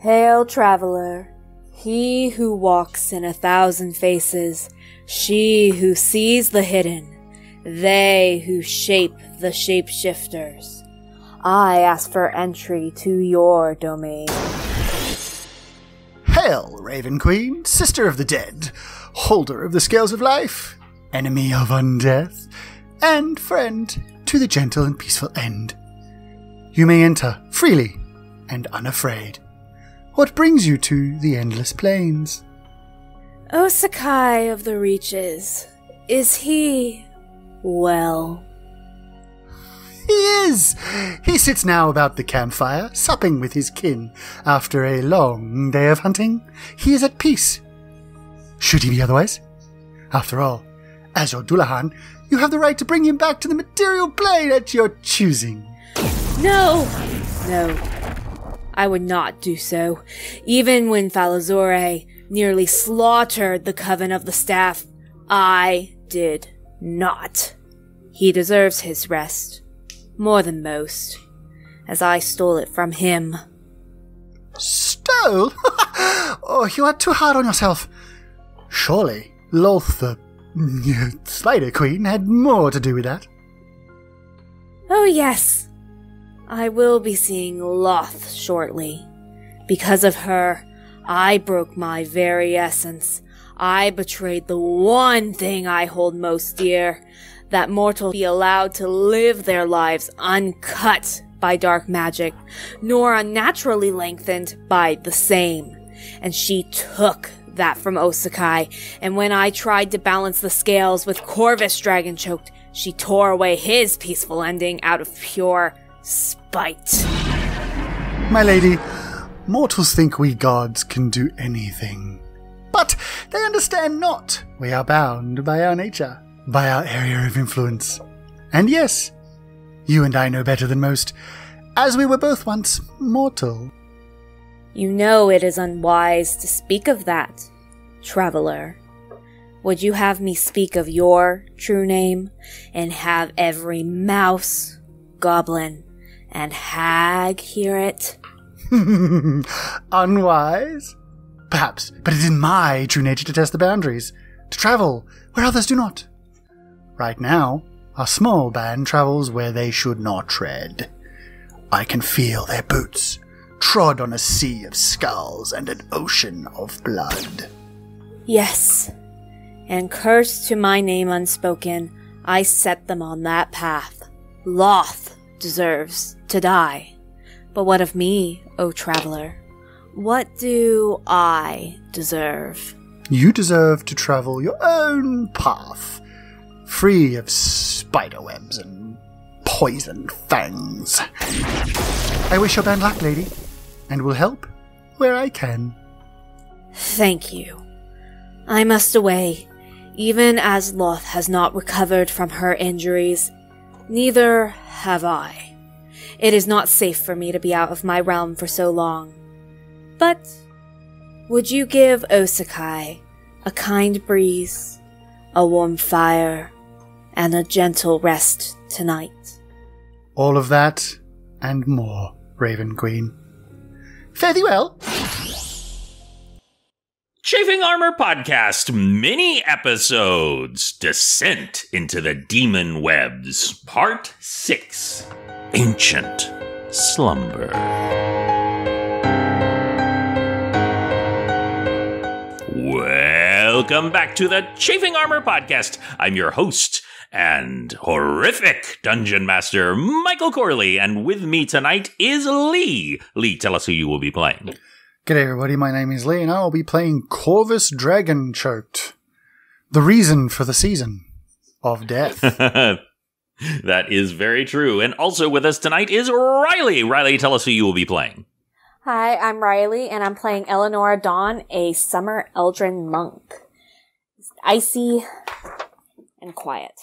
Hail, traveler, he who walks in 1,000 faces, she who sees the hidden, they who shape the shapeshifters. I ask for entry to your domain. Hail, Raven Queen, sister of the dead, holder of the scales of life, enemy of undeath, and friend to the gentle and peaceful end. You may enter freely and unafraid. What brings you to the endless plains? O Sakai of the Reaches, is he well? He is! He sits now about the campfire, supping with his kin. After a long day of hunting, he is at peace. Should he be otherwise? After all, as your Dullahan, you have the right to bring him back to the material plane at your choosing. No! I would not do so. Even when Falazore nearly slaughtered the Coven of the Staff, I did not. He deserves his rest, more than most, as I stole it from him. Stole? Oh, you are too hard on yourself. Surely, Loth, the Spider Queen, had more to do with that. Oh yes, I will be seeing Loth shortly. Because of her, I broke my very essence. I betrayed the one thing I hold most dear, that mortals be allowed to live their lives uncut by dark magic, nor unnaturally lengthened by the same. And she took that from Osakai, and when I tried to balance the scales with Corvus Dragonchoked, she tore away his peaceful ending out of pure spite. My lady, mortals think we gods can do anything. But they understand not. We are bound by our nature, by our area of influence. And yes, you and I know better than most, as we were both once mortal. You know it is unwise to speak of that, traveler. Would you have me speak of your true name, and have every mouse, goblin, and hag hear it? Unwise? Perhaps, but it is my true nature to test the boundaries, to travel where others do not. Right now, our small band travels where they should not tread. I can feel their boots, trod on a sea of skulls and an ocean of blood. Yes, and cursed to my name unspoken, I set them on that path. Loth deserves to die. But what of me, O traveler? What do I deserve? You deserve to travel your own path, free of spiderwebs and poison fangs. I wish your band luck, lady, and will help where I can. Thank you. I must away, even as Loth has not recovered from her injuries. Neither have I. It is not safe for me to be out of my realm for so long. But would you give Osakai a kind breeze, a warm fire, and a gentle rest tonight? All of that and more, Raven Queen. Fare thee well. Chafing Armor Podcast mini episodes. Descent into the Demon Webs. Part 6. Ancient Slumber. Welcome back to the Chafing Armor Podcast. I'm your host and horrific Dungeon Master, Michael Corley, and with me tonight is Lee. Lee, tell us who you will be playing. G'day everybody, my name is Lee and I will be playing Corvus Dragonchoked, the reason for the season of death. That is very true. And also with us tonight is Riley. Riley, tell us who you will be playing. Hi, I'm Riley, and I'm playing Elenora Dawn, a summer Eldrin monk. Icy and quiet.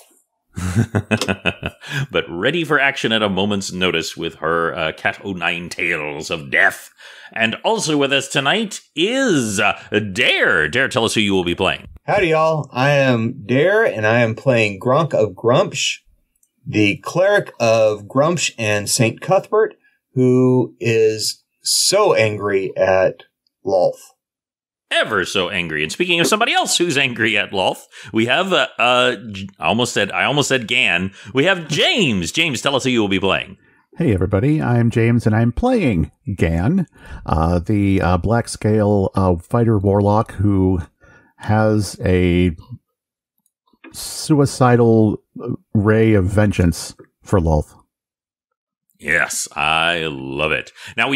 But ready for action at a moment's notice with her cat o' nine tails of death. And also with us tonight is Dare. Dare, tell us who you will be playing. Howdy, y'all. I am Dare, and I am playing Gronk of Grumpsh, the cleric of Grumpsh and St. Cuthbert, who is so angry at Lolth. Ever so angry. And speaking of somebody else who's angry at Lolth, we have I almost said Gan. We have James. James, tell us who you will be playing. Hey everybody, I'm James and I'm playing Gan, the black scale fighter warlock who has a suicidal ray of vengeance for Lolth. Yes, I love it. Now,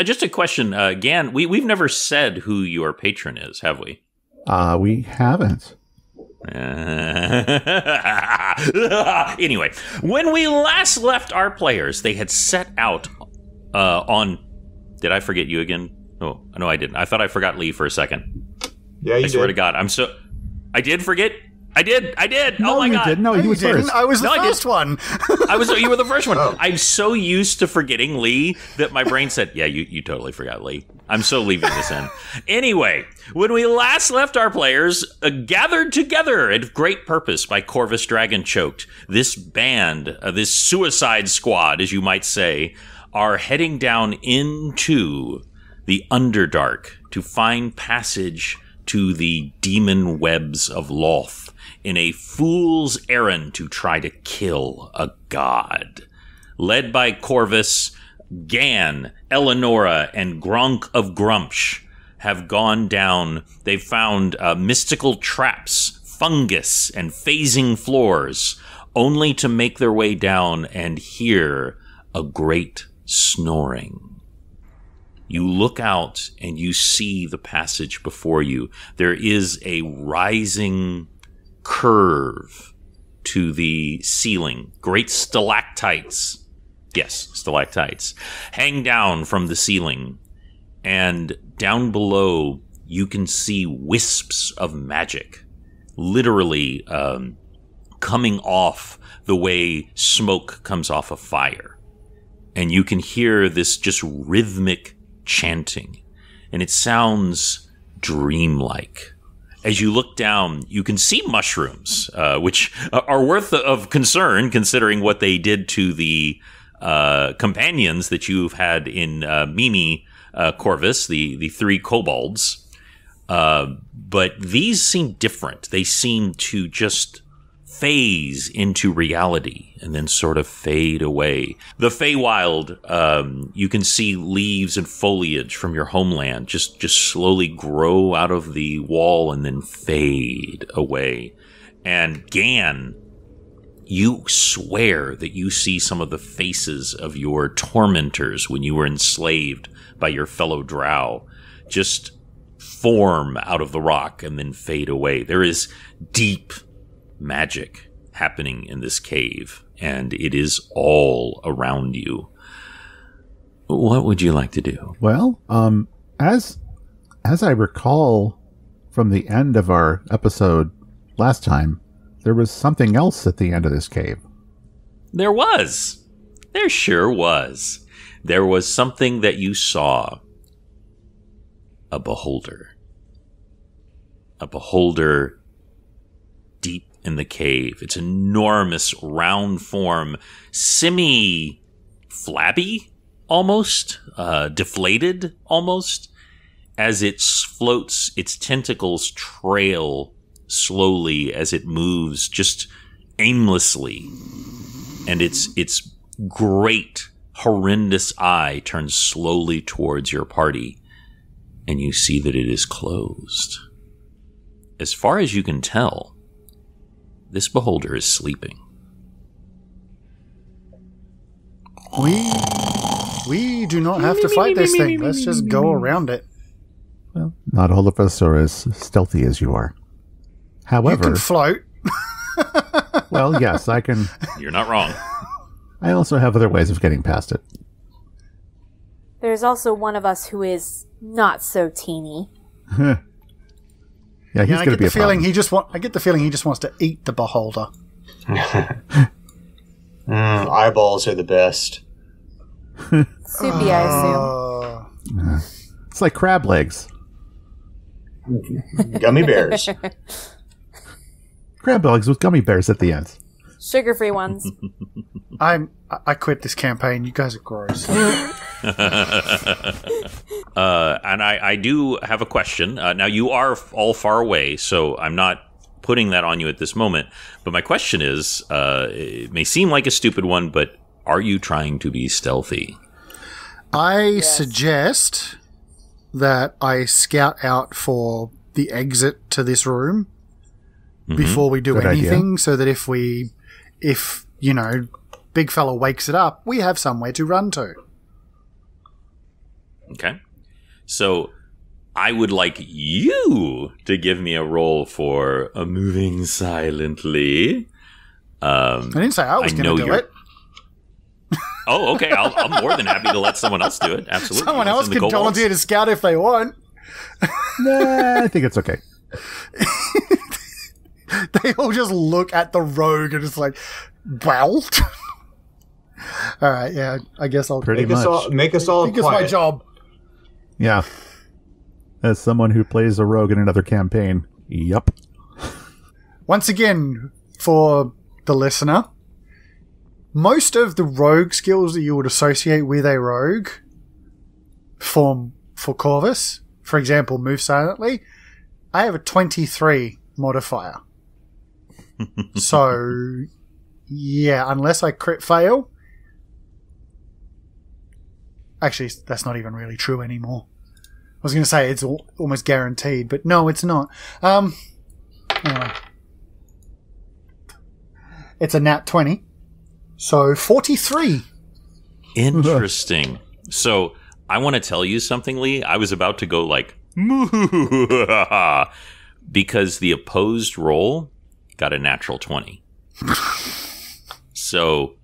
just a question, Gan. We've never said who your patron is, have we? We haven't. Anyway, when we last left our players, they had set out on. Did I forget you again? Oh, no, I didn't. I thought I forgot Lee for a second. Yeah, you did. I swear to God, I did forget. I did. No, Oh my God! Didn't. No, you was first. I was the first one. You were the first one. Oh. I'm so used to forgetting Lee that my brain said, "Yeah, you totally forgot Lee." I'm so leaving this in. Anyway, when we last left our players, gathered together at great purpose by Corvus Dragonchoked, this band, this suicide squad, as you might say, are heading down into the Underdark to find passage to the demon webs of Lolth in a fool's errand to try to kill a god. Led by Corvus, Gan, Elenora, and Gronk of Grumpsh have gone down. They've found mystical traps, fungus, and phasing floors, only to make their way down and hear a great snoring. You look out and you see the passage before you. There is a rising curve to the ceiling. Great stalactites. Yes, stalactites. Hang down from the ceiling. And down below, you can see wisps of magic. Literally coming off the way smoke comes off a fire. And you can hear this just rhythmic chanting, and it sounds dreamlike. As you look down, you can see mushrooms, which are worth of concern considering what they did to the companions that you've had in Mimi Corvus, the three kobolds. But these seem different. They seem to just phase into reality and then sort of fade away. The Feywild, you can see leaves and foliage from your homeland just slowly grow out of the wall and then fade away. And Gan, you swear that you see some of the faces of your tormentors when you were enslaved by your fellow drow just form out of the rock and then fade away. There is deep magic happening in this cave, and it is all around you. What would you like to do? Well, as I recall from the end of our episode last time, there was something else at the end of this cave. There was. There sure was. There was something that you saw. A beholder. A beholder deep in the cave. Its enormous round form, semi-flabby almost, deflated almost, as it floats, its tentacles trail slowly as it moves just aimlessly. And its great, horrendous eye turns slowly towards your party, and you see that it is closed. As far as you can tell, this beholder is sleeping. We do not have to fight this thing. Let's just go around it. Well, not all of us are as stealthy as you are. However, you can float. Well, yes, I can. You're not wrong. I also have other ways of getting past it. There's also one of us who is not so teeny. Yeah, he's going to be a problem. I get the feeling he just wants to eat the beholder. Eyeballs are the best. Soupy, I assume. It's like crab legs. Gummy bears. Crab legs with gummy bears at the end. Sugar-free ones. I quit this campaign. You guys are gross. And I do have a question. Now, you are all far away, so I'm not putting that on you at this moment. But my question is, it may seem like a stupid one, but are you trying to be stealthy? I suggest that I scout out for the exit to this room before we do Good anything, idea. so that if big fella wakes it up, we have somewhere to run to. Okay. So I would like you to give me a roll for a moving silently. I didn't say I was going to do it. Oh, okay. I'm more than happy to let someone else do it. Absolutely. Someone else Listen to can kobolds. volunteer to scout if they want. Nah, I think it's okay. They all just look at the rogue and it's like, well. All right, yeah, I guess I'll Pretty make much. Make us all it's my quiet. job. Yeah. As someone who plays a rogue in another campaign, yup. Once again, for the listener, most of the rogue skills that you would associate with a rogue for Corvus, for example, move silently, I have a 23 modifier. So, yeah, unless I crit fail. Actually, that's not even really true anymore. I was going to say it's almost guaranteed, but no, it's not. Anyway. It's a nat 20. So 43. Interesting. So I want to tell you something, Lee. I was about to go like, because the opposed roll got a natural 20. So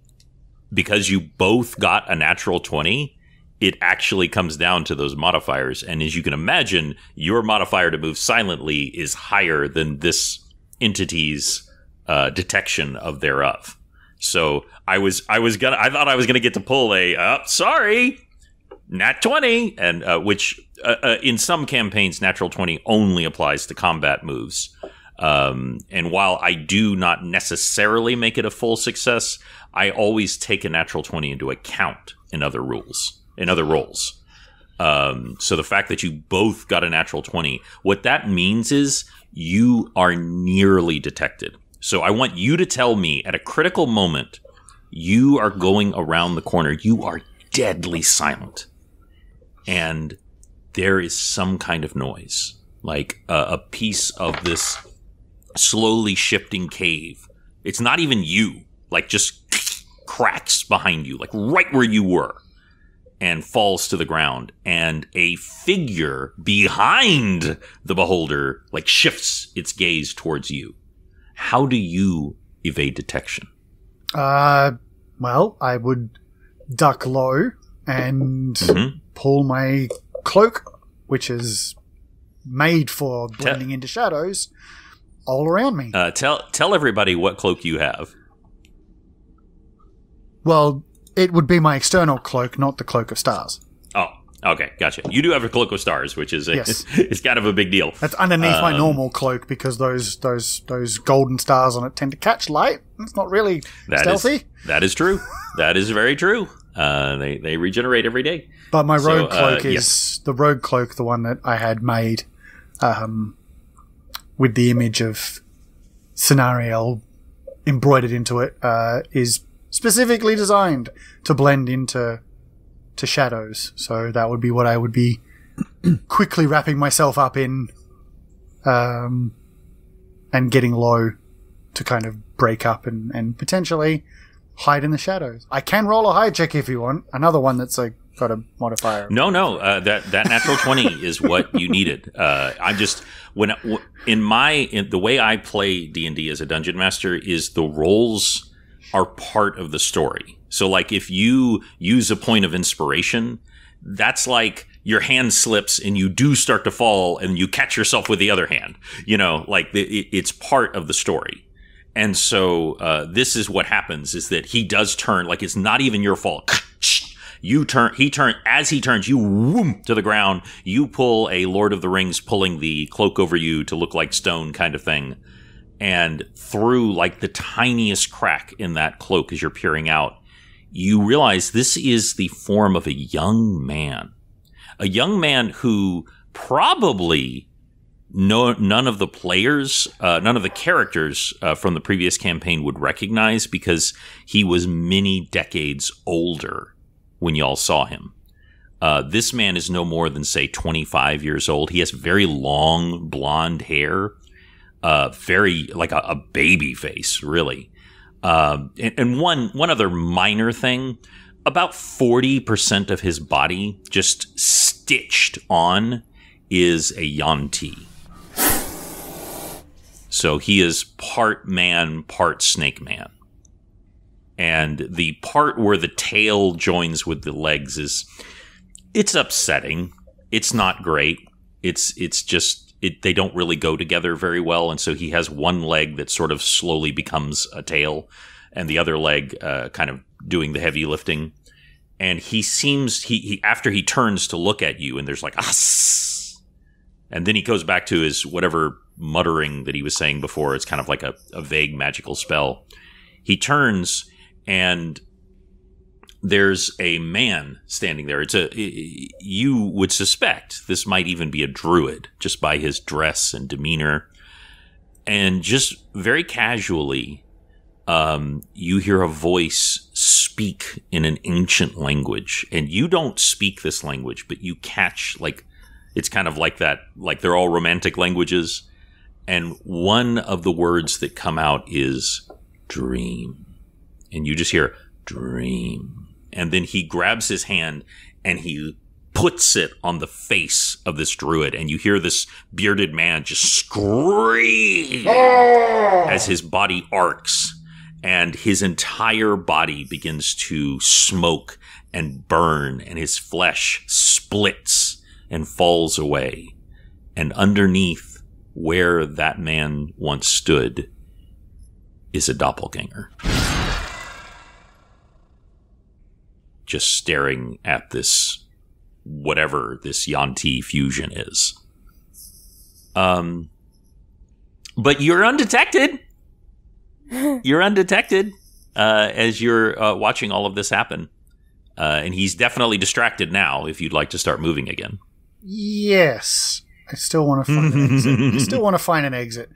because you both got a natural 20, it actually comes down to those modifiers. And as you can imagine, your modifier to move silently is higher than this entity's detection of thereof. So I thought I was gonna get to pull a sorry, nat 20, and which in some campaigns natural 20 only applies to combat moves. And while I do not necessarily make it a full success, I always take a natural 20 into account in other rolls. So the fact that you both got a natural 20, what that means is you are nearly detected. So I want you to tell me at a critical moment, you are going around the corner. You are deadly silent. And there is some kind of noise, like a piece of this slowly shifting cave. It's not even you, like just cracks behind you, like right where you were, and falls to the ground. And a figure behind the beholder like shifts its gaze towards you. How do you evade detection? Well, I would duck low and pull my cloak, which is made for blending into shadows, all around me. Tell everybody what cloak you have. Well, it would be my external cloak, not the cloak of stars. Oh, okay, gotcha. You do have a cloak of stars, which is Yes. it's kind of a big deal. That's underneath my normal cloak because those golden stars on it tend to catch light. It's not really stealthy. That is true. That is very true. They regenerate every day. But my rogue cloak is yes. the rogue cloak, the one that I had made with the image of Scenario embroidered into it, is specifically designed to blend into shadows. So that would be what I would be quickly wrapping myself up in, and getting low to kind of break up and potentially hide in the shadows. I can roll a hide check if you want. Another one that's got a modifier. No. That natural 20 is what you needed. I'm just in the way I play D&D as a dungeon master is the rolls are part of the story. So like if you use a point of inspiration, that's like your hand slips and you do start to fall and you catch yourself with the other hand. You know, like it's part of the story. And so this is what happens is that he does turn, like it's not even your fault. As he turns, you whoom to the ground. You pull a Lord of the Rings pulling the cloak over you to look like stone kind of thing. And through like the tiniest crack in that cloak as you're peering out, you realize this is the form of a young man who probably none of the players, none of the characters from the previous campaign would recognize, because he was many decades older when y'all saw him. This man is no more than, say, 25 years old. He has very long blonde hair, very like a baby face, really. And one other minor thing, about 40% of his body, just stitched on, is a Yuan-ti. So he is part man, part snake man. And the part where the tail joins with the legs it's upsetting. It's not great. It's just, they don't really go together very well. And so he has one leg that sort of slowly becomes a tail, and the other leg kind of doing the heavy lifting. And he seems, he after he turns to look at you, and there's like, ah, and then he goes back to his whatever muttering that he was saying before. It's kind of like a vague magical spell. He turns, and there's a man standing there. You would suspect this might even be a druid, just by his dress and demeanor. And just very casually, you hear a voice speak in an ancient language. And you don't speak this language, but you catch, like, it's kind of like that, like they're all romantic languages. And one of the words that come out is dream. And you just hear dream. And then he grabs his hand and he puts it on the face of this druid. And you hear this bearded man just scream as his body arcs. And his entire body begins to smoke and burn. And his flesh splits and falls away. And underneath where that man once stood is a doppelganger. Just staring at this, whatever this Yuan-ti fusion is. But you're undetected. You're undetected as you're watching all of this happen. And he's definitely distracted now if you'd like to start moving again. Yes. I still want to find an exit.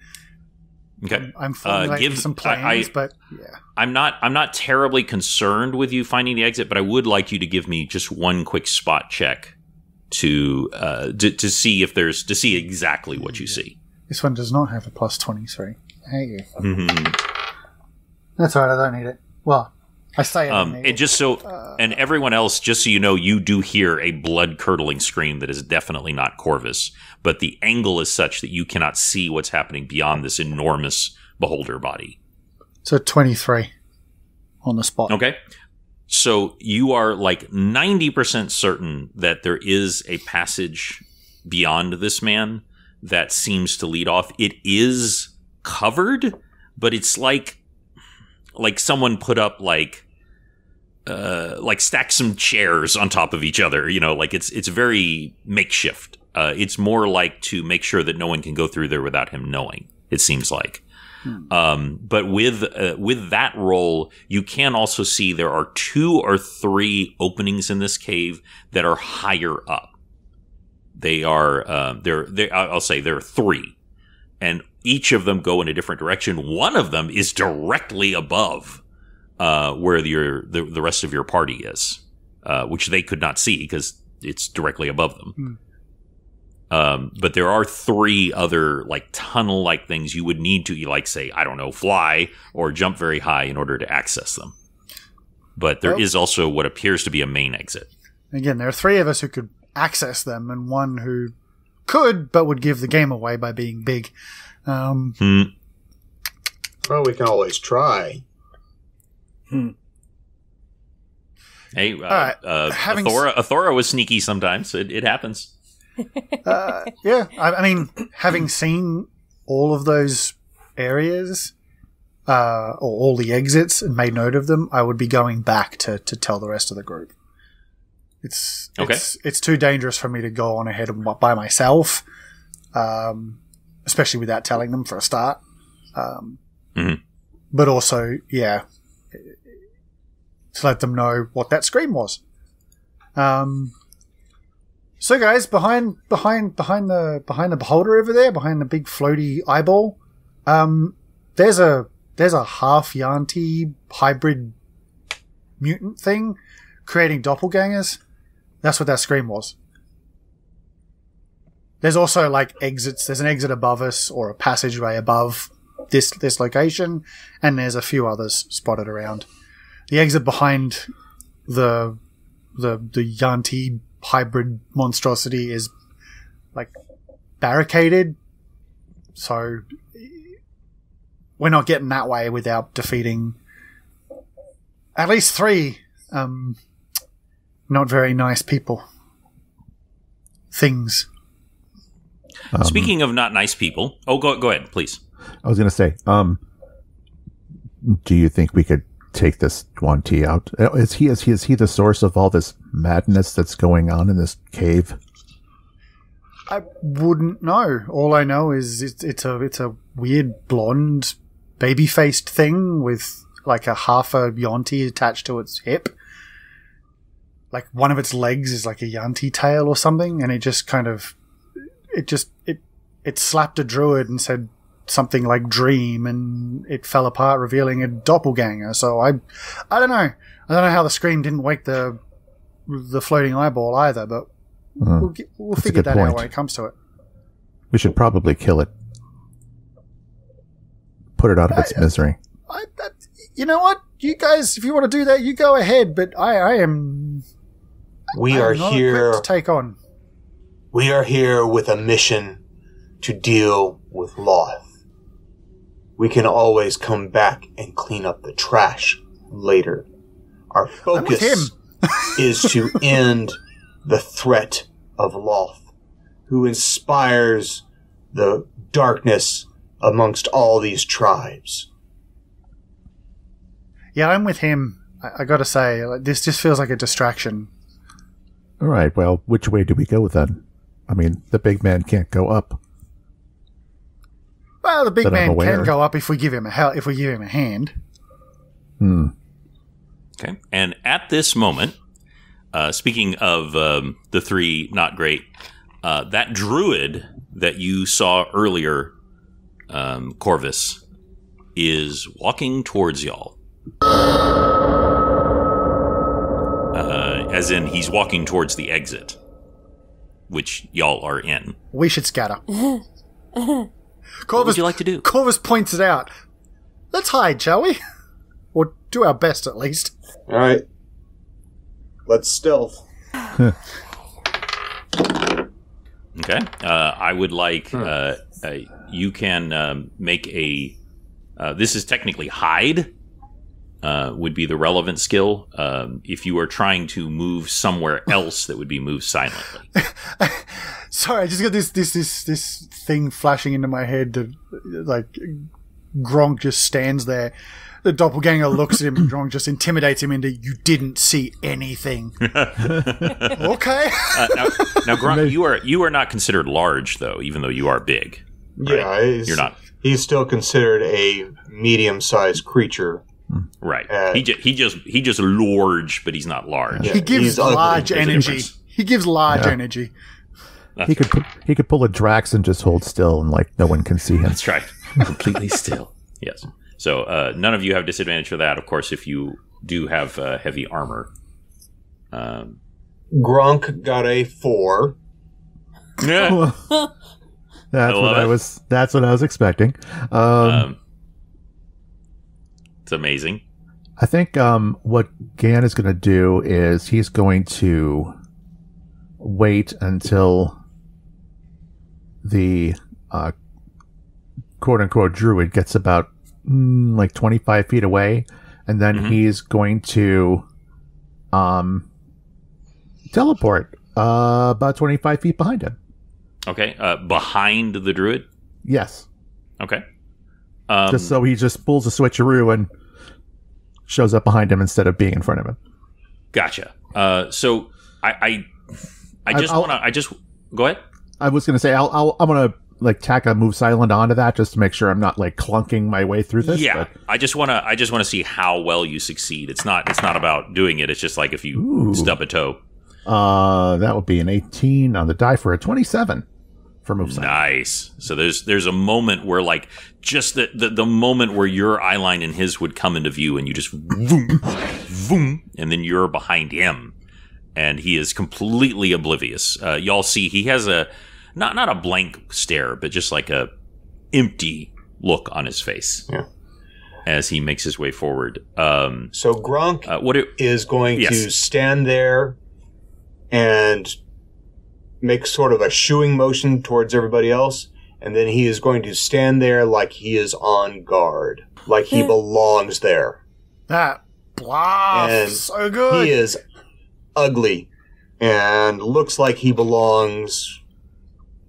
Okay. I'm formulating some plans, but yeah. I'm not terribly concerned with you finding the exit, but I would like you to give me just one quick spot check to see to see exactly what you see. This one does not have a plus 23. Hey. That's all right, I don't need it. Well, I say I don't need and just so and everyone else, just so you know, you do hear a blood-curdling scream that is definitely not Corvus, but the angle is such that you cannot see what's happening beyond this enormous beholder body. So 23 on the spot. Okay. So you are like 90% certain that there is a passage beyond this man that seems to lead off. It is covered, but it's like someone put up like stack some chairs on top of each other, you know, like it's very makeshift. It's more like to make sure that no one can go through there without him knowing, it seems like. But with that roll, you can also see there are 2 or 3 openings in this cave that are higher up. They are, I'll say there are 3. And each of them go in a different direction. One of them is directly above where the rest of your party is, which they could not see because it's directly above them. But there are 3 other like tunnel-like things you would need to, like, say, I don't know, fly or jump very high in order to access them. But there is also what appears to be a main exit. Again, there are 3 of us who could access them, and one who could, but would give the game away by being big. Well, we can always try. Hey, right. Athora was sneaky sometimes. It happens. Yeah, I mean, having seen all of those areas, or all the exits, and made note of them, I would be going back to tell the rest of the group. It's too dangerous for me to go on ahead by myself, especially without telling them for a start. But also, yeah, to let them know what that scream was. So guys, behind the beholder over there, behind the big floaty eyeball, there's a half Yanti hybrid mutant thing creating doppelgangers. That's what that scream was. There's also like exits. There's an exit above us or a passageway above this location, and there's a few others spotted around. The exit behind the Yanti hybrid monstrosity is like barricaded, so we're not getting that way without defeating at least 3 not very nice people. Things. Speaking of not nice people, go ahead, please. I was going to say, do you think we could take this Yuan-Ti out? Is he the source of all this madness that's going on in this cave? I wouldn't know. All I know is it's a weird blonde, baby-faced thing with like a half a Yuan-Ti attached to its hip. Like one of its legs is like a Yuan-Ti tail or something, and it just kind of it slapped a druid and said something like dream, and it fell apart, revealing a doppelganger. So I don't know. I don't know how the scream didn't wake the floating eyeball either, but we'll figure that out when it comes to it. We should probably kill it. Put it out of its misery. You know what? You guys, if you want to do that, you go ahead, but I am not here equipped to take on. We are here with a mission to deal with Loth. We can always come back and clean up the trash later. Our focus is to end the threat of Loth, who inspires the darkness amongst all these tribes. Yeah, I'm with him. I gotta say, this just feels like a distraction. All right, well, which way do we go then? I mean, the big man can't go up. Well, the big man can go up if we give him a hand. Okay. And at this moment, speaking of the 3 not great, that druid that you saw earlier, Corvus, is walking towards y'all. As in, he's walking towards the exit, which y'all are in. We should scatter. What would you like to do? Corvus points it out. Let's hide, shall we? Or do our best, at least. All right. Let's stealth. Okay. I would like you can make a. This is technically hide. Would be the relevant skill. If you are trying to move somewhere else, that would be move silently. Sorry, I just got this thing flashing into my head that, like, Gronk just stands there. The doppelganger looks at him, and Gronk just intimidates him into, you didn't see anything. Okay. Now, Gronk, you are not considered large, though, even though you are big. Right? Yeah, you're not. He's still considered a medium-sized creature. Right. He just large, but he's not large. Yeah, he gives large energy. He gives large energy. He could pull a Drax and just hold still, and like no one can see him. That's right. Completely still. Yes. So none of you have disadvantage for that. Of course, if you do have heavy armor. Gronk got a 4. Yeah. That's what I was expecting. It's amazing. I think what Gan is going to do is he's going to wait until the quote-unquote druid gets about like 25 feet away, and then he's going to teleport about 25 feet behind him. Okay. Behind the druid? Yes. Okay. Just so he just pulls a switcheroo and shows up behind him instead of being in front of him. Gotcha. So I just want to go ahead. I was going to say I'm going to like tack a move silent onto that just to make sure I'm not like clunking my way through this. Yeah, but I just want to see how well you succeed. It's not about doing it. It's just like if you stub a toe. That would be an 18 on the die for a 27 for move silent. Nice. So there's a moment where like just the moment where your eye line and his would come into view, and you just boom, boom, and then you're behind him, and he is completely oblivious. Y'all see he has a not a blank stare, but just like a empty look on his face. Yeah. As he makes his way forward. So Gronk is going to stand there and make sort of a shooing motion towards everybody else, and then he is going to stand there like he is on guard, like he belongs there. That bluff, and so good. He is ugly and looks like he belongs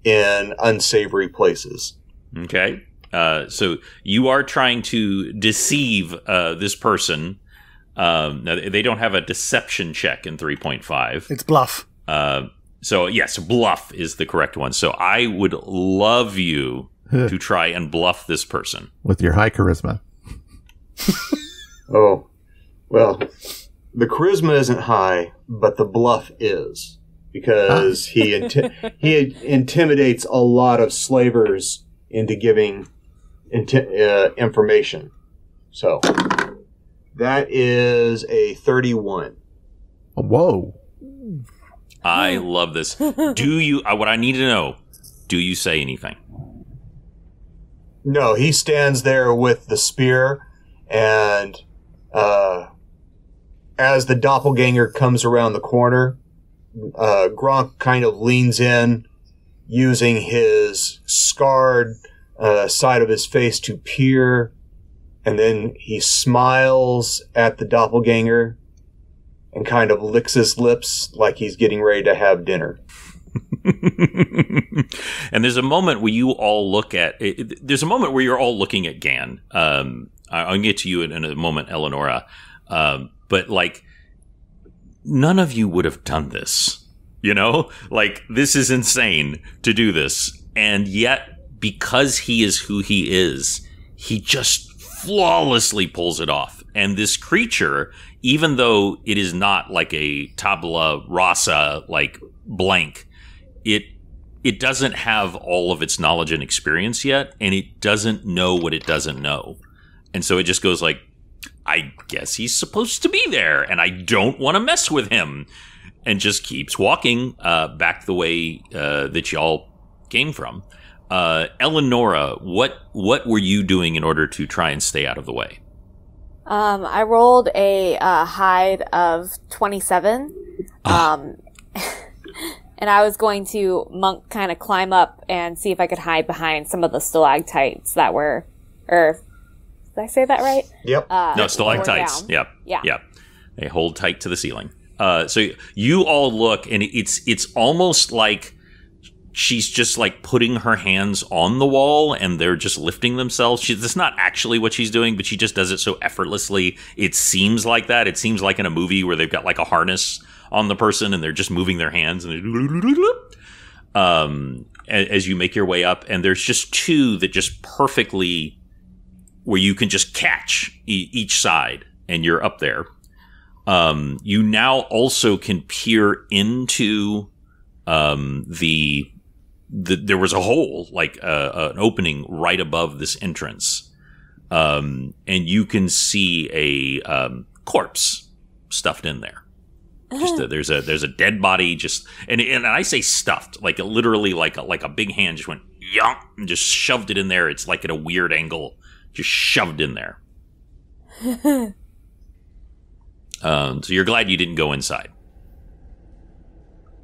in unsavory places. Okay. So you are trying to deceive this person. They don't have a deception check in 3.5. It's bluff. So yes, bluff is the correct one. So I would love you to try and bluff this person. With your high charisma. Oh, well, the charisma isn't high, but the bluff is. Because he intimidates a lot of slavers into giving information. So that is a 31. Whoa. I love this. Do you, what I need to know, do you say anything? No, he stands there with the spear, and as the doppelganger comes around the corner, Gronk kind of leans in, using his scarred side of his face to peer, and then he smiles at the doppelganger and kind of licks his lips like he's getting ready to have dinner. And there's a moment where you all look at there's a moment where you're all looking at Gan. I'll get to you in a moment, Elenora. But like, none of you would have done this. You know, like, this is insane to do this. And yet, because he is who he is, he just flawlessly pulls it off. And this creature, even though it is not like a tabula rasa, like blank, it doesn't have all of its knowledge and experience yet, and it doesn't know what it doesn't know. And so it just goes like, I guess he's supposed to be there, and I don't want to mess with him. And just keeps walking back the way that y'all came from. Elenora, what were you doing in order to try and stay out of the way? I rolled a hide of 27. And I was going to monk kind of climb up and see if I could hide behind some of the stalactites that were, or did I say that right? Yep. No, stalactites. Yep. Yeah. Yep. They hold tight to the ceiling. So you all look, and it's almost like she's just like putting her hands on the wall, and they're just lifting themselves. That's not actually what she's doing, but she just does it so effortlessly. It seems like that. It seems like in a movie where they've got like a harness on the person, and they're just moving their hands, and as you make your way up, and there's just two that just perfectly, where you can just catch each side, and you're up there. You now also can peer into there was a hole, like an opening right above this entrance, and you can see a corpse stuffed in there. Just there's a dead body, just and I say stuffed, like literally like a big hand just went yonk and just shoved it in there. It's like at a weird angle, just shoved in there. So you're glad you didn't go inside.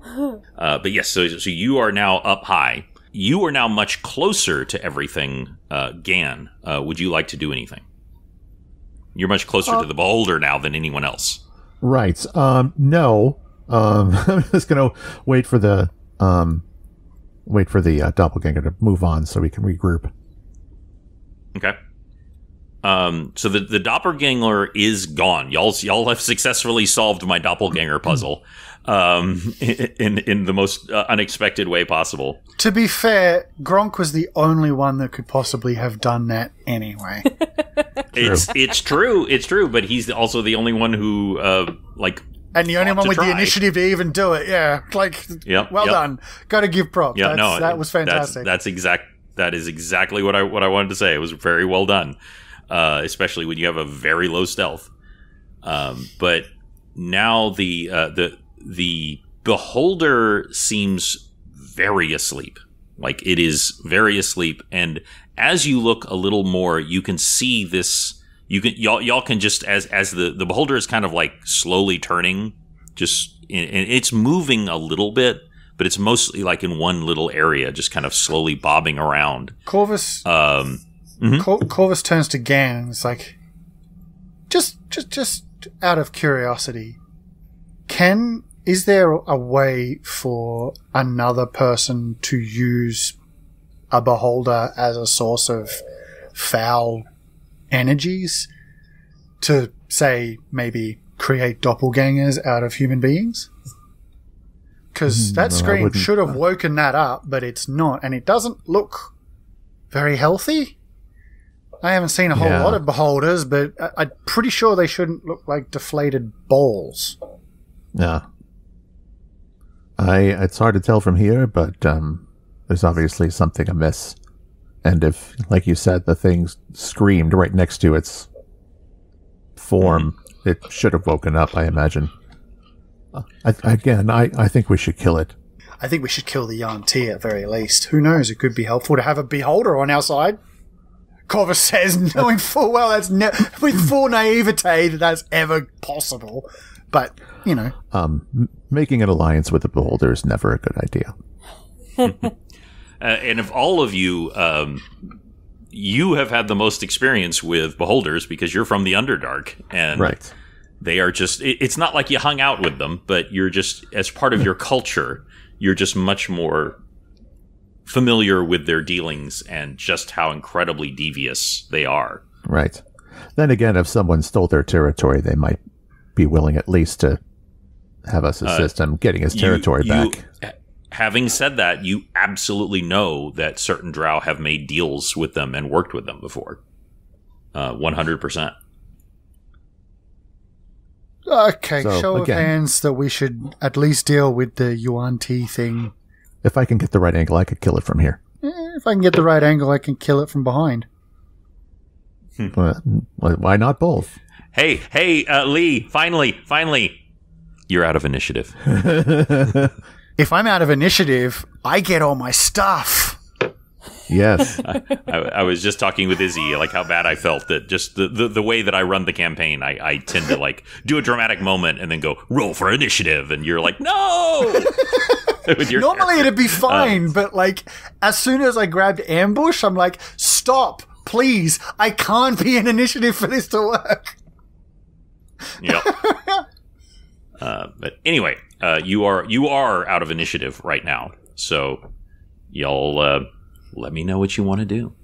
But yes, so you are now up high. You are now much closer to everything, Gan. Would you like to do anything? You're much closer to the beholder now than anyone else. Right. No. I'm just going to wait for the doppelganger to move on so we can regroup. Okay. So the doppelganger is gone. Y'all have successfully solved my doppelganger puzzle. in the most unexpected way possible. To be fair, Gronk was the only one that could possibly have done that anyway. It's true, but he's also the only one who and the only one with the initiative to even do it. Yeah, well done. Got to give props. Yeah, that was fantastic. That is exactly what I wanted to say. It was very well done, especially when you have a very low stealth. But now the beholder seems very asleep. Like, it is very asleep, and as you look a little more, you can see this. Y'all can just as the beholder is kind of like slowly turning, and it's moving a little bit, but it's mostly like in one little area, just kind of slowly bobbing around. Corvus, Corvus turns to Gan and is like, just out of curiosity, is there a way for another person to use a beholder as a source of foul energies to, say, maybe create doppelgangers out of human beings? Because that scream should have woken that up, but it's not, and it doesn't look very healthy. I haven't seen a whole lot of beholders, but I'm pretty sure they shouldn't look like deflated balls. Yeah. It's hard to tell from here, but there's obviously something amiss. And if, like you said, the thing screamed right next to its form, it should have woken up, I imagine. I think we should kill it. I think we should kill the Yuan-Ti at very least. Who knows? It could be helpful to have a beholder on our side. Corvus says, knowing full well that's with full naivete that's ever possible. But, making an alliance with a beholder is never a good idea. And of all of you, you have had the most experience with beholders because you're from the Underdark. And right. They are just, it's not like you hung out with them, but you're just, as part of your culture, you're just much more familiar with their dealings and just how incredibly devious they are. Right. Then again, if someone stole their territory, they might be willing at least to have us assist him getting his territory back. Having said that, you absolutely know that certain drow have made deals with them and worked with them before. 100%. Okay, show of hands that we should at least deal with the Yuan-Ti thing. If I can get the right angle, I could kill it from here. If I can get the right angle, I can kill it from behind. Why not both? Hey, Lee, finally. You're out of initiative. If I'm out of initiative, I get all my stuff. Yes. I was just talking with Izzy, like how bad I felt that just the way that I run the campaign, I tend to like do a dramatic moment and then go, roll for initiative. And you're like, no! Normally it'd be fine, but like as soon as I grabbed ambush, I'm like, stop, please. I can't be in initiative for this to work. Yep. But anyway, you are out of initiative right now. So y'all let me know what you want to do.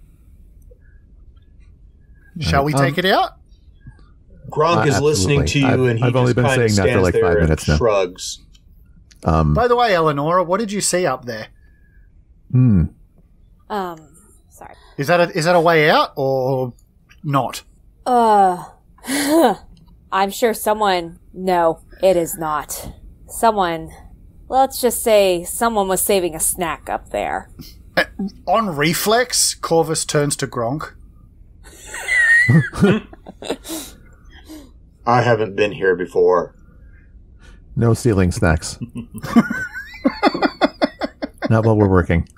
Shall we take it out? Gronk is listening to you, and I've only been saying that for like 5 minutes now. Shrugs. By the way, Elenora, what did you see up there? Sorry. Is that a way out or not? I'm sure someone... No, it is not. Let's just say someone was saving a snack up there. On reflex, Corvus turns to Gronk. I haven't been here before. No stealing snacks. Not while we're working.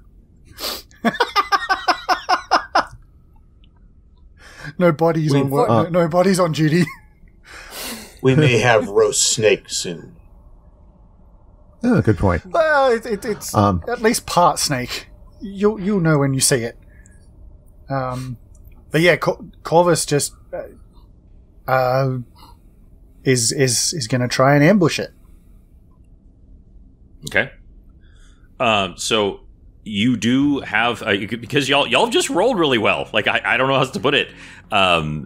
No bodies on work. No bodies on duty. We may have roast snake soon. Oh, good point. Well, it's at least part snake. You'll know when you see it. But yeah, Corvus just is going to try and ambush it. Okay. So you do have because y'all just rolled really well. Like I don't know how else to put it.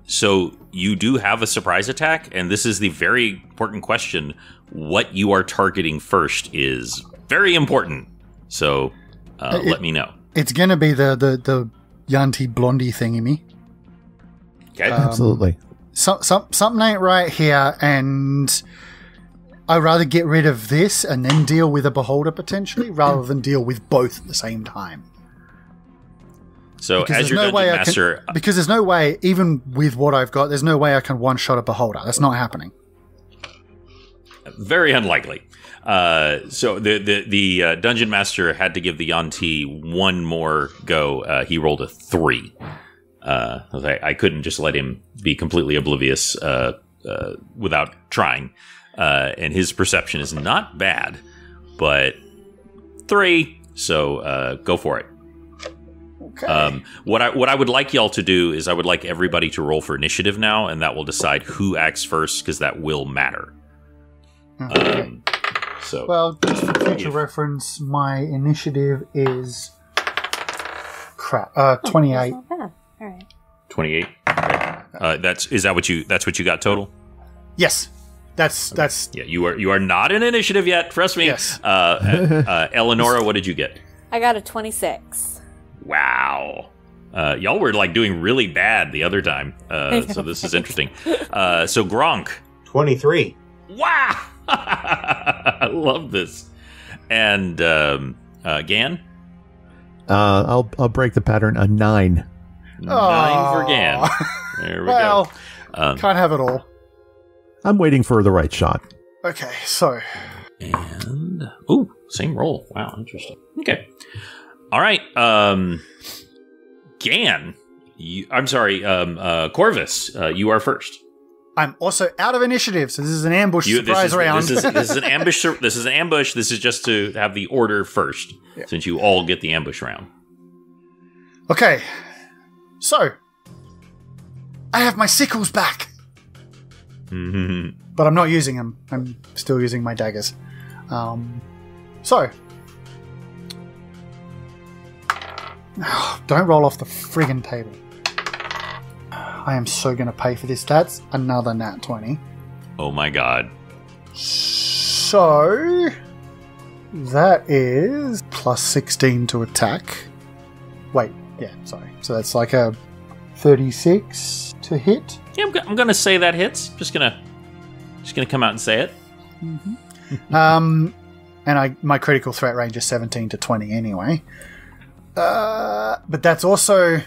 So you do have a surprise attack, and this is the very important question. What you are targeting first is very important. So let me know. It's gonna be the Yanti Blondie thingy. Okay, Absolutely. Something ain't right here, and I'd rather get rid of this and then deal with a beholder potentially, rather than deal with both at the same time. So Because as your there's no way dungeon master, because there's no way, even with what I've got, there's no way I can one-shot a beholder. That's not happening. very unlikely. So the dungeon master had to give the Yanti one more go. He rolled a 3. I couldn't just let him be completely oblivious without trying. And his perception is not bad, but 3. So go for it. Okay. What I would like y'all to do is I would like everybody to roll for initiative now, and that will decide who acts first, because that will matter. Okay. So Well, just for future reference, my initiative is 28. That's not bad. All right. 28. Okay. That's what you got total? Yes, that's Yeah, you are not in initiative yet. Trust me. Yes. Elenora, what did you get? I got a 26. Wow. Y'all were like doing really bad the other time. So this is interesting. So Gronk. 23. Wow. I love this. And Gan? I'll break the pattern. A 9. 9 for Gan. There we well, go. can't have it all. I'm waiting for the right shot. Okay, so And same roll. Wow, interesting. Okay. All right. Gan. Corvus. You are first. I'm also out of initiative, so this is an ambush surprise round. This is an ambush. This is an ambush. This is just to have the order first, since you all get the ambush round. Okay, so I have my sickles back, but I'm not using them. I'm still using my daggers. So don't roll off the friggin' table. I am so going to pay for this. That's another nat 20. Oh my god. So that is plus 16 to attack. Wait, yeah, sorry. So that's like a 36 to hit. Yeah, I'm gonna say that hits. Just gonna come out and say it. And my critical threat range is 17 to 20 anyway. But that's also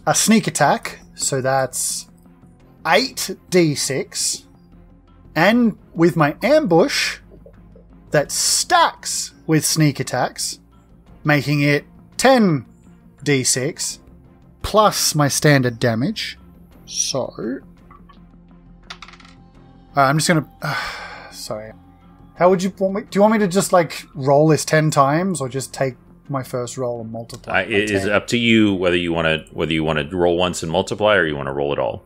a sneak attack. So that's 8d6. And with my ambush, that stacks with sneak attacks, making it 10d6 plus my standard damage. So I'm just going to... sorry. How would you want me... Do you want me to just like roll this 10 times or just take my first roll and multiply? It is up to you whether you want to roll once and multiply, or you want to roll it all.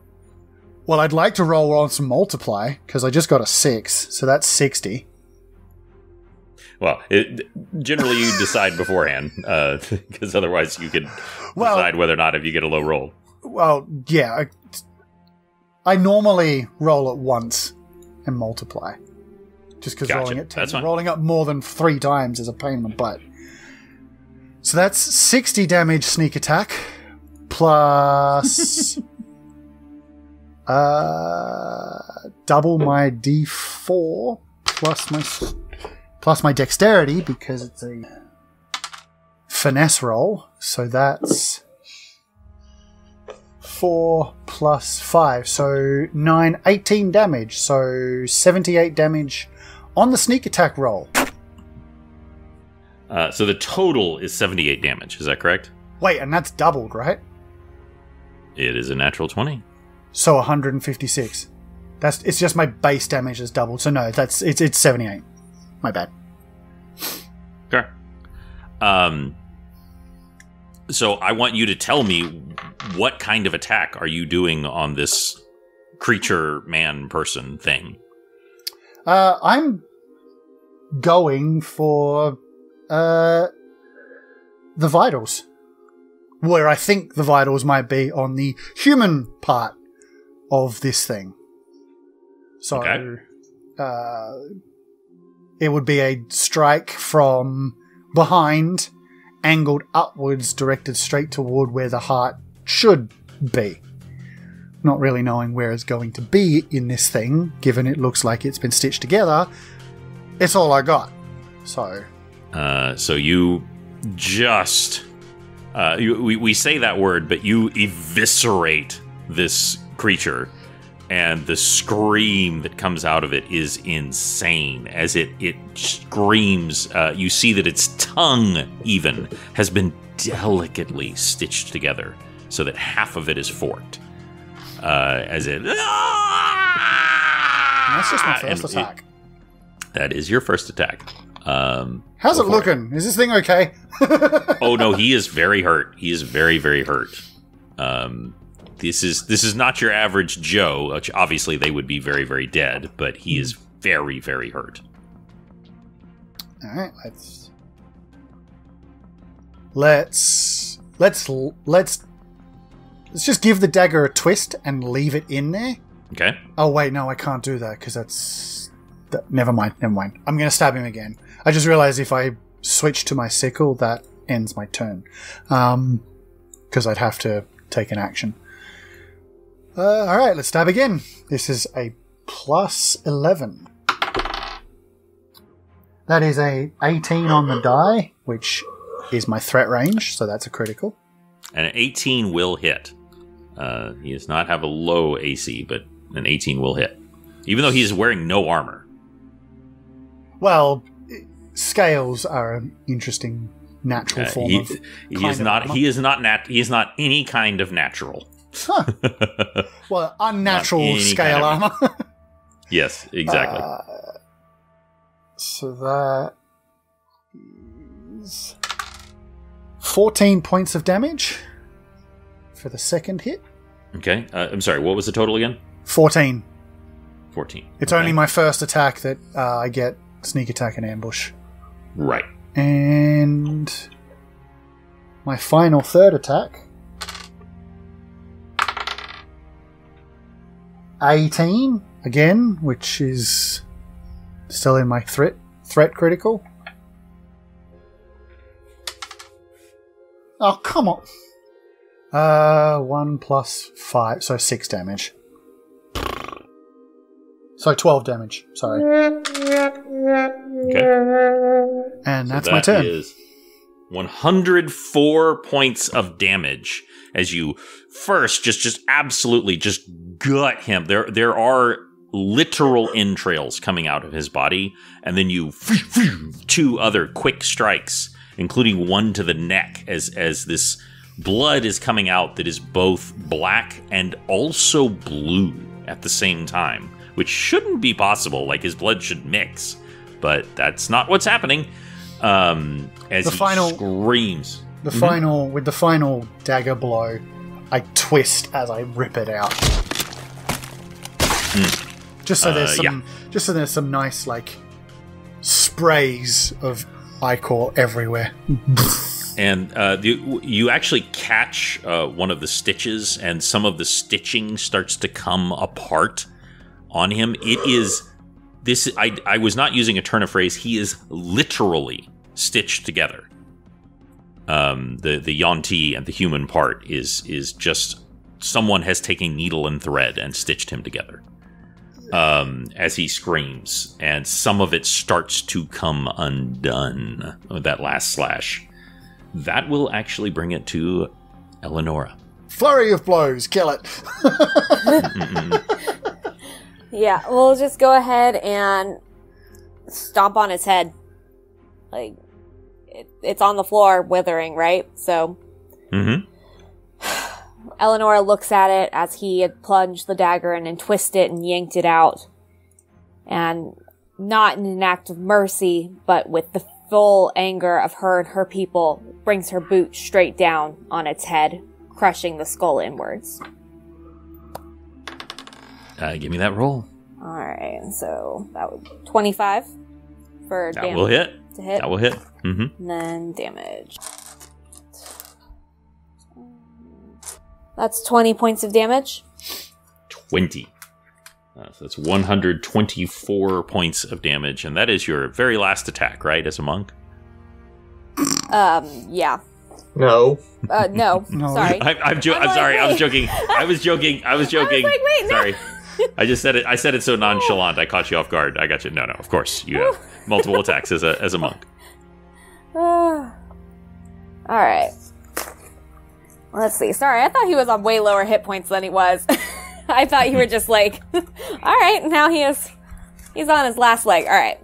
Well, I'd like to roll once and multiply because I just got a 6, so that's 60. Well, generally you decide beforehand, because otherwise you could decide whether or not if you get a low roll. Well, yeah, I normally roll it once and multiply, just because Gotcha. rolling up more than 3 times is a pain in the butt. So that's 60 damage sneak attack, plus double my d4, plus my dexterity, because it's a finesse roll. So that's 4 plus 5, so 9, 18 damage. So 78 damage on the sneak attack roll. So the total is 78 damage. Is that correct? Wait, and that's doubled, right? It is a natural 20. So 156. It's just my base damage is doubled. So no, it's 78. My bad. Okay. So I want you to tell me what kind of attack are you doing on this creature, man, person thing? I'm going for the vitals. Where I think the vitals might be on the human part of this thing. So, Okay. It would be a strike from behind, angled upwards, directed straight toward where the heart should be. Not really knowing where it's going to be in this thing, given it looks like it's been stitched together. It's all I got. So you just... we say that word, but you eviscerate this creature, and the scream that comes out of it is insane. As it screams, you see that its tongue even has been delicately stitched together so that half of it is forked. As it... that's just my first attack. That is your first attack. How's it looking? Is this thing okay? Oh no, he is very hurt. He is very, very hurt. This is not your average Joe. Which obviously, they would be very, very dead, but he is very, very hurt. All right, let's just give the dagger a twist and leave it in there. Okay. Oh wait, no, I can't do that because never mind. I'm going to stab him again. I just realized if I switch to my sickle, that ends my turn. Because I'd have to take an action. Alright, let's stab again. This is a plus 11. That is a 18 on the die, which is my threat range, so that's a critical. And an 18 will hit. He does not have a low AC, but an 18 will hit. Even though he is wearing no armor. Well, scales are an interesting natural form of he is not any kind of natural. Huh. Well, unnatural scale armor. Yes, exactly. So that is 14 points of damage for the second hit. Okay. I'm sorry, what was the total again? 14. 14. It's only my first attack that I get sneak attack and ambush. Right. And my final third attack. 18 again, which is still in my threat critical. Oh, come on. 1 plus 5, so 6 damage. So 12 damage, sorry. Okay. And that's my turn. That is 104 points of damage as you first just absolutely just gut him. There are literal entrails coming out of his body, and then you 2 other quick strikes, including one to the neck as this blood is coming out that is both black and also blue at the same time, which shouldn't be possible. Like, his blood should mix, but that's not what's happening. As he screams. With the final dagger blow, I twist as I rip it out. Just so there's some nice, like, sprays of ichor everywhere. And you actually catch one of the stitches, and some of the stitching starts to come apart on him. It is this. I was not using a turn of phrase. He is literally stitched together. The Yonti and the human part is just someone has taken needle and thread and stitched him together. As he screams, and some of it starts to come undone with that last slash. That will actually bring it to Elenora. Flurry of blows, kill it. Yeah, we'll just go ahead and stomp on its head. Like, it's on the floor, withering, right? So, Elenora looks at it as he had plunged the dagger in and twisted it and yanked it out. And not in an act of mercy, but with the full anger of her and her people, brings her boot straight down on its head, crushing the skull inwards. Give me that roll. Alright, so that would 25 for damage. That will hit. To hit. That will hit. And then damage. That's 20 points of damage. 20. So that's 124 points of damage, and that is your very last attack, right, as a monk? Yeah. No. No. Sorry. I'm sorry. I was joking. I was joking. I was like, wait, sorry. no. I just said it. I said it so nonchalant. I caught you off guard. I got you. No. Of course, you have multiple attacks as a monk. All right. Let's see. Sorry, I thought he was on way lower hit points than he was. I thought you were just like, all right, now he's on his last leg. All right.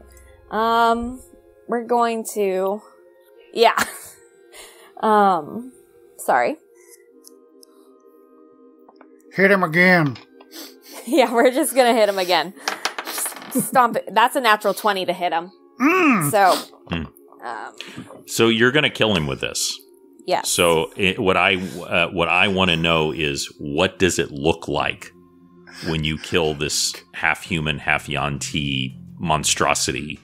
We're going to, yeah. Sorry. Hit him again. Yeah, we're just gonna hit him again. Stomp it. That's a natural 20 to hit him. So you're gonna kill him with this. Yeah. So what I want to know is, what does it look like when you kill this half human, half Yanti monstrosity?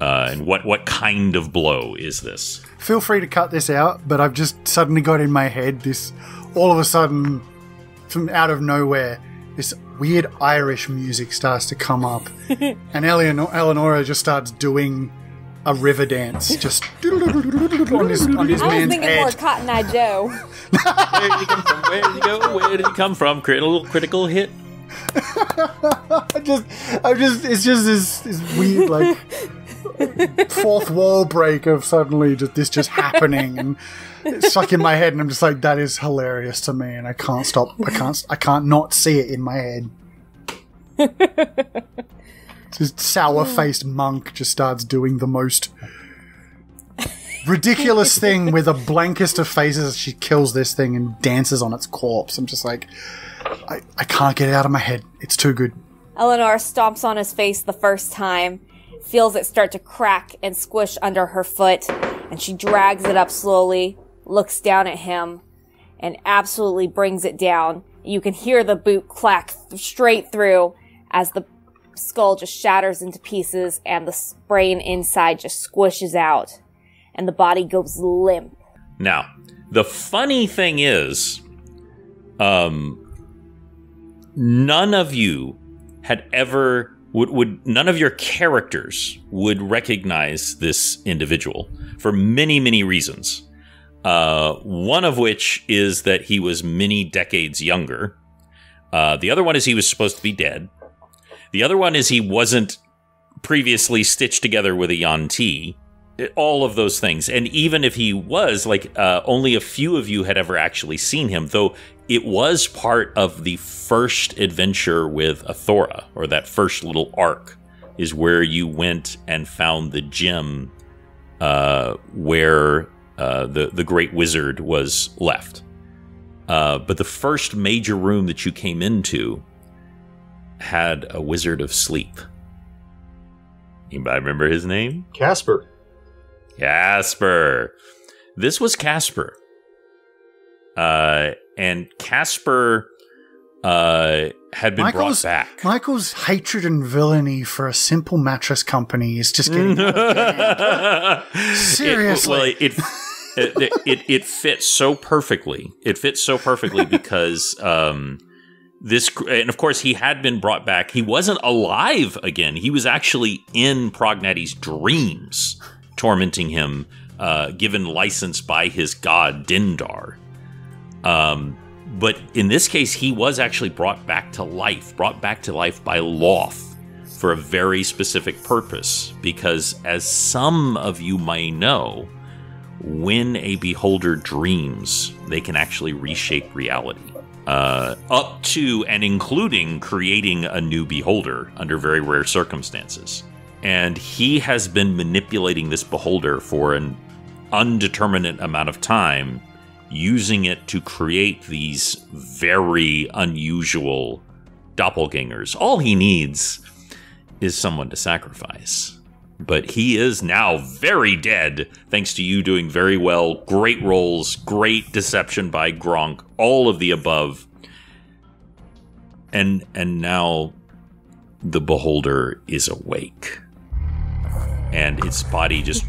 And what kind of blow is this? Feel free to cut this out, but I've just suddenly got in my head this, all of a sudden, from out of nowhere, this weird Irish music starts to come up, and Elenora just starts doing a river dance, just on his I was man's thinking head. more Cotton Eye Joe. Where did he come from? Where did he go? Where did he come from? Critical hit. It's just this weird, like, fourth wall break of suddenly this happening, and it's stuck in my head, and I'm just like, that is hilarious to me, and I can't stop. I can't not see it in my head. This sour-faced monk just starts doing the most ridiculous thing with the blankest of faces as she kills this thing and dances on its corpse. I'm just like, I can't get it out of my head. It's too good. Elenora stomps on his face the first time, feels it start to crack and squish under her foot, and she drags it up slowly, looks down at him, and absolutely brings it down. You can hear the boot clack straight through as the skull just shatters into pieces and the brain inside just squishes out and the body goes limp. Now, the funny thing is, none of you had ever none of your characters would recognize this individual for many, many reasons. One of which is that he was many decades younger. The other one is he was supposed to be dead. The other one is he wasn't previously stitched together with a Yanti. All of those things. And even if he was, only a few of you had ever actually seen him, though it was part of the first adventure with Athora, or that first little arc, is where you went and found the gem where the Great Wizard was left. But the first major room that you came into had a Wizard of Sleep. Anybody remember his name? Casper. This was Casper. And Casper had been brought back. Michael's hatred and villainy for a simple mattress company is just getting out of hand. Seriously. It fits so perfectly. It fits so perfectly because this, and of course he had been brought back. He wasn't alive again. He was actually in Prognatti's dreams, tormenting him, given license by his god Dindar. But in this case, he was actually brought back to life by Loth for a very specific purpose. Because as some of you may know, when a beholder dreams, they can actually reshape reality. Up to and including creating a new beholder under very rare circumstances. And he has been manipulating this beholder for an undeterminate amount of time, using it to create these very unusual doppelgangers. All he needs is someone to sacrifice. But he is now very dead, thanks to you doing very well. Great rolls, great deception by Gronk, all of the above. And now the beholder is awake. And its body just...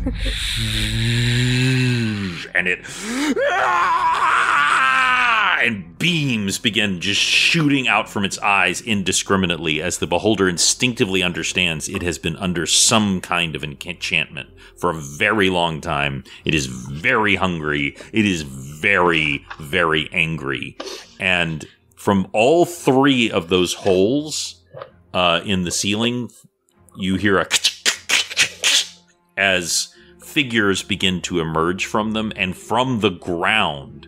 and beams begin just shooting out from its eyes indiscriminately as the beholder instinctively understands it has been under some kind of enchantment for a very long time. It is very hungry. It is very, very angry. And from all three of those holes in the ceiling, you hear a as figures begin to emerge from them, and from the ground,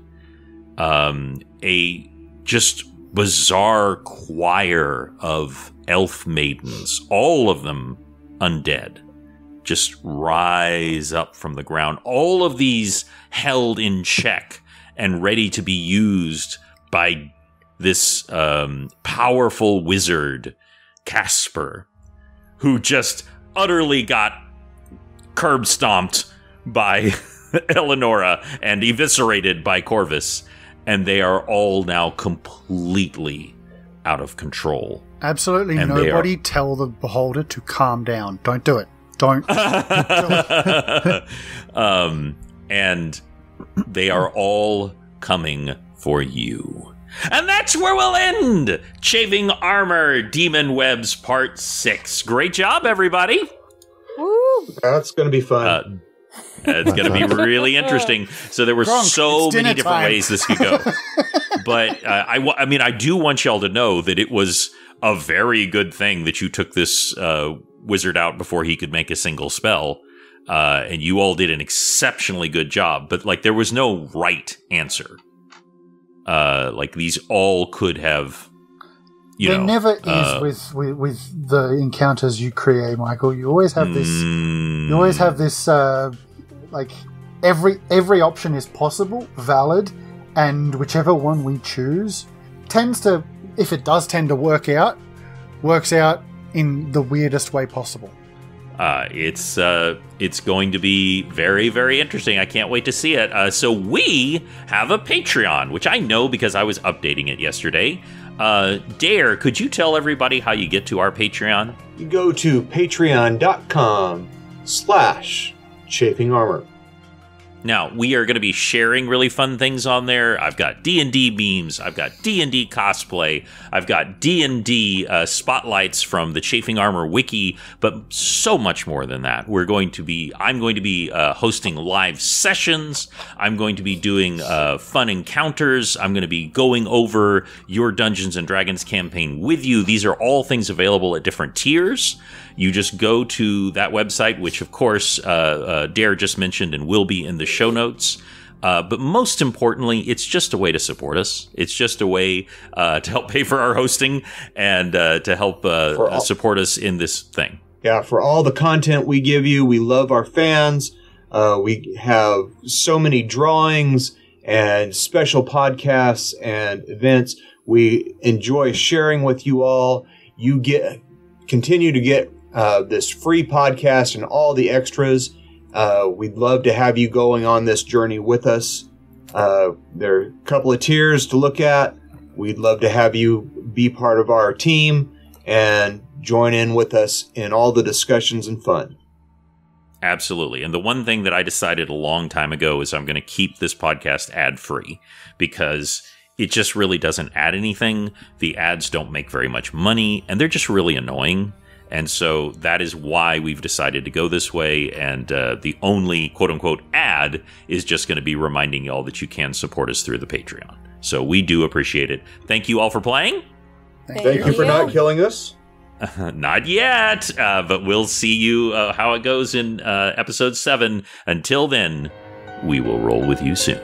a just bizarre choir of elf maidens, all of them undead, just rise up from the ground. All of these held in check and ready to be used by this powerful wizard, Casper, who just utterly got curb stomped by Elenora and eviscerated by Corvus, and they are all now completely out of control. Absolutely nobody tell the beholder to calm down. Don't do it. Don't. And they are all coming for you. And that's where we'll end Chafing Armor Demon Webs Part 6. Great job, everybody. Woo! That's going to be fun. It's going to be really interesting. So there were so many different ways this could go. But I mean, I do want y'all to know that it was a very good thing that you took this wizard out before he could make a single spell. And you all did an exceptionally good job. But like, there was no right answer. Like, these all could have... There never is with the encounters you create, Michael. You always have this. You always have this. Like every option is possible, valid, and whichever one we choose tends to, if it does tend to works out in the weirdest way possible. It's going to be very, very interesting. I can't wait to see it. So we have a Patreon, which I know because I was updating it yesterday. Dare, could you tell everybody how you get to our Patreon? You go to patreon.com/Chafing Armor. Now, we are going to be sharing really fun things on there. I've got D&D memes. I've got D&D cosplay. I've got D&D spotlights from the Chafing Armor wiki, but so much more than that. I'm going to be hosting live sessions. I'm going to be doing fun encounters. I'm going to be going over your Dungeons & Dragons campaign with you. These are all things available at different tiers. You just go to that website, which, of course, Dare just mentioned and will be in the show notes. But most importantly, it's just a way to support us. It's just a way to help pay for our hosting and to help support us in this thing. Yeah, for all the content we give you, we love our fans. We have so many drawings and special podcasts and events. We enjoy sharing with you all. You continue to get this free podcast and all the extras. We'd love to have you going on this journey with us. There are a couple of tiers to look at. We'd love to have you be part of our team and join in with us in all the discussions and fun. Absolutely. And the one thing that I decided a long time ago is I'm going to keep this podcast ad-free because it just really doesn't add anything. The ads don't make very much money, and they're just really annoying. And so that is why we've decided to go this way, and the only quote-unquote ad is just going to be reminding y'all that you can support us through the Patreon. So we do appreciate it. Thank you all for playing. Thank you for not killing us. Not yet, but we'll see you how it goes in episode 7. Until then, we will roll with you soon.